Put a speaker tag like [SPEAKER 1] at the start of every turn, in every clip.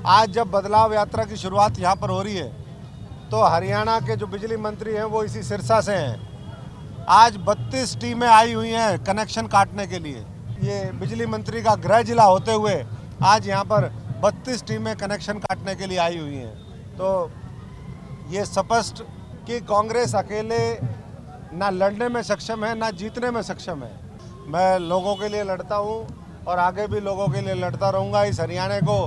[SPEAKER 1] आज जब बदलाव यात्रा की शुरुआत यहाँ पर हो रही है तो हरियाणा के जो बिजली मंत्री हैं वो इसी सिरसा से हैं। आज 32 टीमें आई हुई हैं कनेक्शन काटने के लिए। ये बिजली मंत्री का गृह जिला होते हुए आज यहाँ पर 32 टीमें कनेक्शन काटने के लिए आई हुई हैं। तो ये स्पष्ट कि कांग्रेस अकेले ना लड़ने में सक्षम है ना जीतने में सक्षम है। मैं लोगों के लिए लड़ता हूँ और आगे भी लोगों के लिए लड़ता रहूँगा। इस हरियाणा को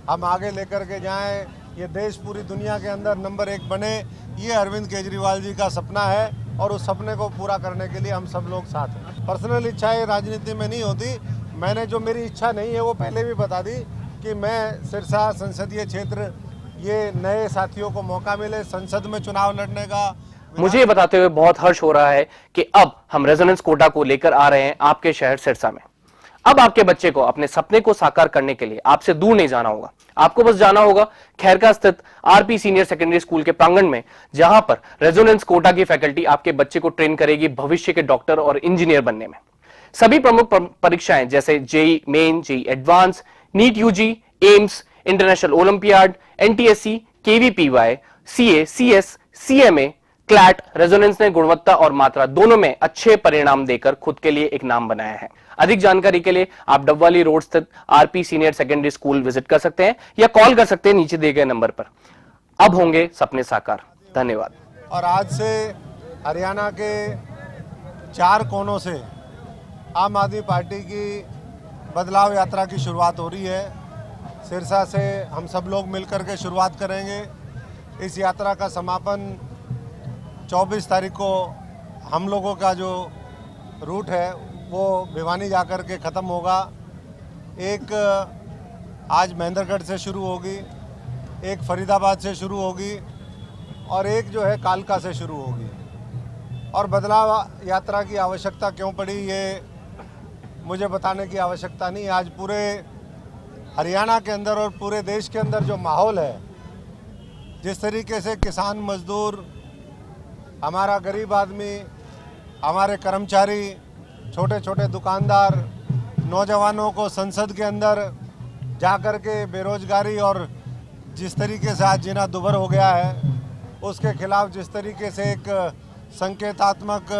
[SPEAKER 1] हम आगे लेकर के जाएं, ये देश पूरी दुनिया के अंदर नंबर 1 बने, ये अरविंद केजरीवाल जी का सपना है और उस सपने को पूरा करने के लिए हम सब लोग साथ हैं। पर्सनल इच्छाएं राजनीति में नहीं होती। मैंने जो मेरी इच्छा नहीं है वो पहले भी बता दी कि मैं सिरसा संसदीय क्षेत्र, ये नए साथियों को मौका मिले संसद में चुनाव लड़ने का।
[SPEAKER 2] मुझे ये बताते हुए बहुत हर्ष हो रहा है कि अब हम रेजोनेंस कोटा को लेकर आ रहे हैं आपके शहर सिरसा में। अब आपके बच्चे को अपने सपने को साकार करने के लिए आपसे दूर नहीं जाना होगा। आपको बस जाना होगा खैरका स्थित आरपी सीनियर सेकेंडरी स्कूल के प्रांगण में, जहां पर रेजोनेंस कोटा की फैकल्टी आपके बच्चे को ट्रेन करेगी भविष्य के डॉक्टर और इंजीनियर बनने में। सभी प्रमुख परीक्षाएं जैसे JEE Main, JEE Advanced, NEET UG, AIIMS, international olympiad, NTSE, KVPY, CA, CS, CMA, CLAT, Resonance ने गुणवत्ता और मात्रा दोनों में अच्छे परिणाम देकर खुद के लिए एक नाम बनाया है। अधिक जानकारी के लिए आप डबवाली रोड स्थित RP senior secondary school visit कर सकते हैं या कॉल कर सकते हैं नीचे दिए गए नंबर पर। अब होंगे सपने साकार। धन्यवाद।
[SPEAKER 1] और आज से हरियाणा के 4 कोनों से आम आदमी पार्टी की बदलाव यात्रा की शुरुआत हो रही है। सिरसा से हम सब लोग मिलकर के शुरुआत करेंगे। इस यात्रा का समापन 24 तारीख को हम लोगों का जो रूट है वो भिवानी जाकर के ख़त्म होगा। एक आज महेंद्रगढ़ से शुरू होगी, एक फरीदाबाद से शुरू होगी और एक जो है कालका से शुरू होगी। और बदलाव यात्रा की आवश्यकता क्यों पड़ी ये मुझे बताने की आवश्यकता नहीं। आज पूरे हरियाणा के अंदर और पूरे देश के अंदर जो माहौल है, जिस तरीके से किसान मजदूर, हमारा गरीब आदमी, हमारे कर्मचारी, छोटे छोटे दुकानदार, नौजवानों को संसद के अंदर जाकर के बेरोजगारी और जिस तरीके से आज जीना दुभर हो गया है, उसके खिलाफ जिस तरीके से एक संकेतात्मक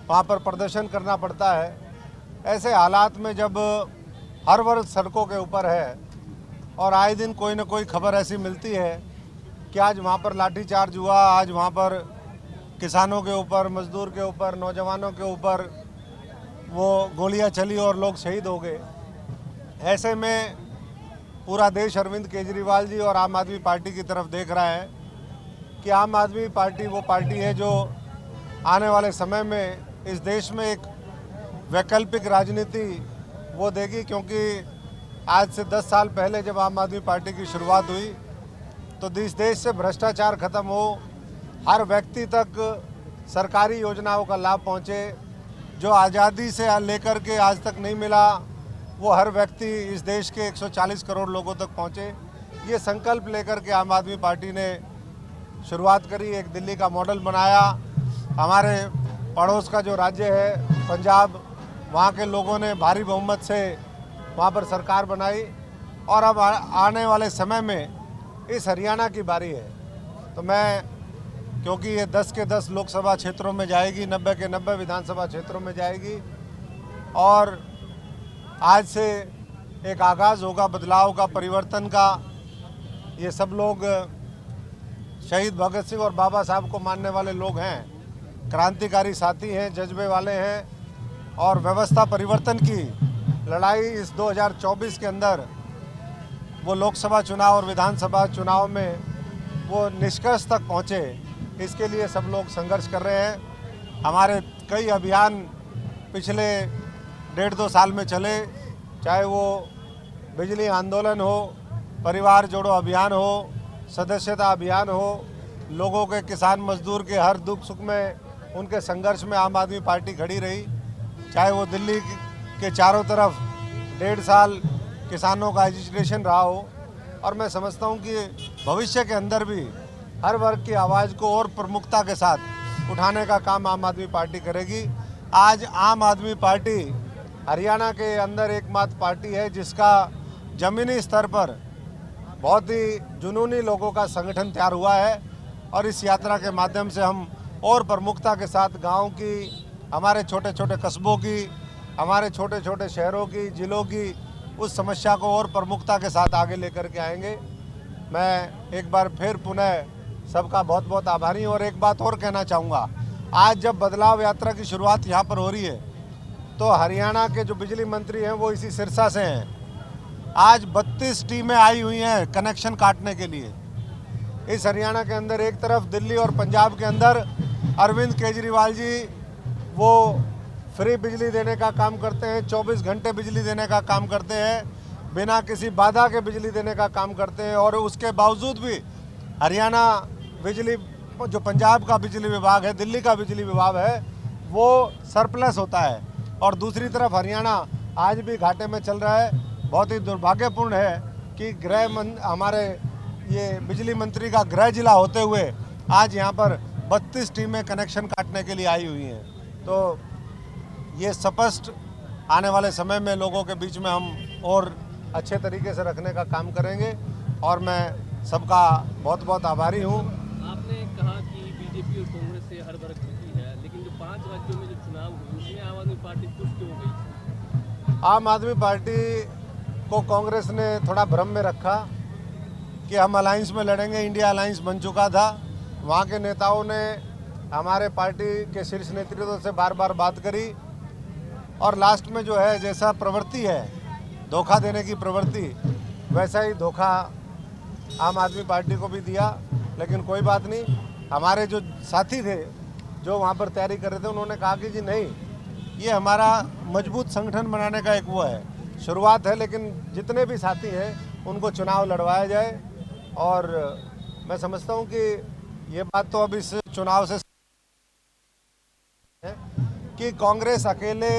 [SPEAKER 1] वहाँ पर प्रदर्शन करना पड़ता है, ऐसे हालात में जब हर वर्ग सड़कों के ऊपर है और आए दिन कोई ना कोई खबर ऐसी मिलती है कि आज वहाँ पर लाठीचार्ज हुआ, आज वहाँ पर किसानों के ऊपर, मजदूर के ऊपर, नौजवानों के ऊपर वो गोलियां चली और लोग शहीद हो गए। ऐसे में पूरा देश अरविंद केजरीवाल जी और आम आदमी पार्टी की तरफ देख रहा है कि आम आदमी पार्टी वो पार्टी है जो आने वाले समय में इस देश में एक वैकल्पिक राजनीति वो देगी। क्योंकि आज से 10 साल पहले जब आम आदमी पार्टी की शुरुआत हुई तो इस देश से भ्रष्टाचार खत्म हो, हर व्यक्ति तक सरकारी योजनाओं का लाभ पहुंचे, जो आज़ादी से लेकर के आज तक नहीं मिला वो हर व्यक्ति इस देश के 140 करोड़ लोगों तक पहुंचे। ये संकल्प लेकर के आम आदमी पार्टी ने शुरुआत करी, एक दिल्ली का मॉडल बनाया। हमारे पड़ोस का जो राज्य है पंजाब, वहाँ के लोगों ने भारी बहुमत से वहाँ पर सरकार बनाई और अब आने वाले समय में इस हरियाणा की बारी है। तो मैं, क्योंकि ये 10 के 10 लोकसभा क्षेत्रों में जाएगी, 90 के 90 विधानसभा क्षेत्रों में जाएगी और आज से एक आगाज़ होगा बदलाव का, परिवर्तन का। ये सब लोग शहीद भगत सिंह और बाबा साहब को मानने वाले लोग हैं, क्रांतिकारी साथी हैं, जज्बे वाले हैं और व्यवस्था परिवर्तन की लड़ाई इस 2024 के अंदर वो लोकसभा चुनाव और विधानसभा चुनाव में वो निष्कर्ष तक पहुँचे, इसके लिए सब लोग संघर्ष कर रहे हैं। हमारे कई अभियान पिछले 1.5-2 साल में चले, चाहे वो बिजली आंदोलन हो, परिवार जोड़ो अभियान हो, सदस्यता अभियान हो, लोगों के, किसान मजदूर के हर दुख सुख में उनके संघर्ष में आम आदमी पार्टी खड़ी रही। चाहे वो दिल्ली के चारों तरफ 1.5 साल किसानों का एजिटेशन रहा हो। और मैं समझता हूँ कि भविष्य के अंदर भी हर वर्ग की आवाज़ को और प्रमुखता के साथ उठाने का काम आम आदमी पार्टी करेगी। आज आम आदमी पार्टी हरियाणा के अंदर एकमात्र पार्टी है जिसका ज़मीनी स्तर पर बहुत ही जुनूनी लोगों का संगठन तैयार हुआ है और इस यात्रा के माध्यम से हम और प्रमुखता के साथ गांव की, हमारे छोटे छोटे कस्बों की, हमारे छोटे छोटे शहरों की, जिलों की उस समस्या को और प्रमुखता के साथ आगे लेकर के आएंगे। मैं एक बार फिर पुनः सबका बहुत बहुत आभारी हूँ और एक बात और कहना चाहूँगा, आज जब बदलाव यात्रा की शुरुआत यहाँ पर हो रही है तो हरियाणा के जो बिजली मंत्री हैं वो इसी सिरसा से हैं। आज 32 टीमें आई हुई हैं कनेक्शन काटने के लिए। इस हरियाणा के अंदर एक तरफ दिल्ली और पंजाब के अंदर अरविंद केजरीवाल जी वो फ्री बिजली देने का काम करते हैं, 24 घंटे बिजली देने का काम करते हैं, बिना किसी बाधा के बिजली देने का काम करते हैं और उसके बावजूद भी हरियाणा बिजली, जो पंजाब का बिजली विभाग है, दिल्ली का बिजली विभाग है, वो सरप्लस होता है और दूसरी तरफ हरियाणा आज भी घाटे में चल रहा है। बहुत ही दुर्भाग्यपूर्ण है कि हमारे ये बिजली मंत्री का गृह जिला होते हुए आज यहाँ पर 32 टीमें कनेक्शन काटने के लिए आई हुई हैं। तो ये स्पष्ट आने वाले समय में लोगों के बीच में हम और अच्छे तरीके से रखने का काम करेंगे और मैं सबका बहुत बहुत आभारी हूँ।
[SPEAKER 3] आपने कहा कि बीजेपी और कांग्रेस से हर वर्ग खुशी है, लेकिन जो 5 राज्यों में जो चुनाव हुए उसमें आम आदमी पार्टी खुश क्यों हो गई?
[SPEAKER 1] आम आदमी पार्टी को कांग्रेस ने थोड़ा भ्रम में रखा कि हम अलायंस में लड़ेंगे, इंडिया अलायंस बन चुका था। वहाँ के नेताओं ने हमारे पार्टी के शीर्ष नेतृत्व से बार बार बात करी और लास्ट में जो है जैसा प्रवृत्ति है धोखा देने की प्रवृत्ति, वैसा ही धोखा आम आदमी पार्टी को भी दिया। लेकिन कोई बात नहीं, हमारे जो साथी थे जो वहाँ पर तैयारी कर रहे थे उन्होंने कहा कि जी नहीं, ये हमारा मजबूत संगठन बनाने का एक वो है, शुरुआत है, लेकिन जितने भी साथी हैं उनको चुनाव लड़वाया जाए। और मैं समझता हूँ कि ये बात तो अब इस चुनाव से है कि कांग्रेस अकेले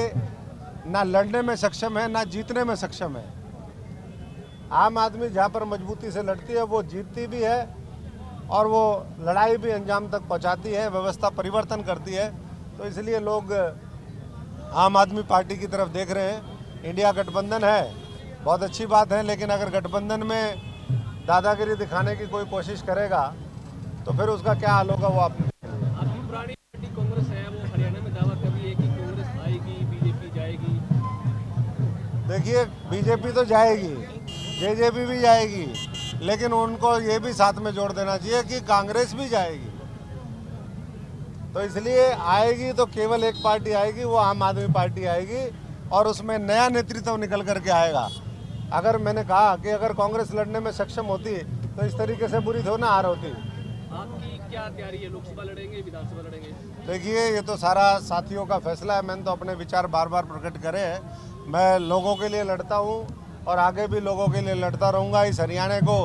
[SPEAKER 1] ना लड़ने में सक्षम है ना जीतने में सक्षम है। आम आदमी जहाँ पर मजबूती से लड़ती है वो जीतती भी है और वो लड़ाई भी अंजाम तक पहुँचाती है, व्यवस्था परिवर्तन करती है। तो इसलिए लोग आम आदमी पार्टी की तरफ देख रहे हैं। इंडिया गठबंधन है, बहुत अच्छी बात है, लेकिन अगर गठबंधन में दादागिरी दिखाने की कोई कोशिश करेगा तो फिर उसका क्या हाल होगा वो आप
[SPEAKER 3] आपकी पुरानी पार्टी कांग्रेस है, वो हरियाणा में दावा कर रही है कि कांग्रेस आएगी, बीजेपी जाएगी।
[SPEAKER 1] देखिए, बीजेपी तो जाएगी, जेजेपी भी जाएगी, लेकिन उनको ये भी साथ में जोड़ देना चाहिए कि कांग्रेस भी जाएगी। तो इसलिए आएगी तो केवल एक पार्टी आएगी, वो आम आदमी पार्टी आएगी और उसमें नया नेतृत्व निकल करके आएगा। अगर मैंने कहा कि अगर कांग्रेस लड़ने में सक्षम होती तो इस तरीके से बुरी थोड़ी ना हार होती।
[SPEAKER 3] आपकी क्या तैयारी है, लोकसभा लड़ेंगे, विधानसभा लड़ेंगे?
[SPEAKER 1] देखिए, ये तो सारा साथियों का फैसला है। मैंने तो अपने विचार बार बार प्रकट करे हैं। मैं लोगों के लिए लड़ता हूँ और आगे भी लोगों के लिए लड़ता रहूँगा। इस हरियाणा को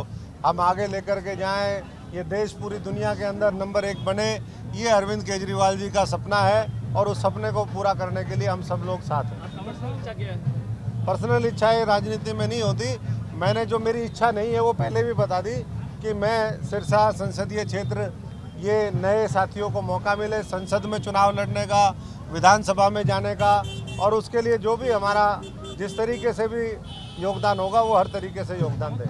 [SPEAKER 1] हम आगे लेकर के जाएं, ये देश पूरी दुनिया के अंदर नंबर 1 बने, ये अरविंद केजरीवाल जी का सपना है और उस सपने को पूरा करने के लिए हम सब लोग साथ हैं।
[SPEAKER 3] आपकी पर्सनल इच्छा क्या है?
[SPEAKER 1] पर्सनल इच्छाएं राजनीति में नहीं होती। मैंने जो मेरी इच्छा नहीं है वो पहले भी बता दी कि मैं सिरसा संसदीय क्षेत्र, ये नए साथियों को मौका मिले संसद में चुनाव लड़ने का, विधानसभा में जाने का, और उसके लिए जो भी हमारा जिस तरीके से भी योगदान होगा वो हर तरीके से योगदान दें।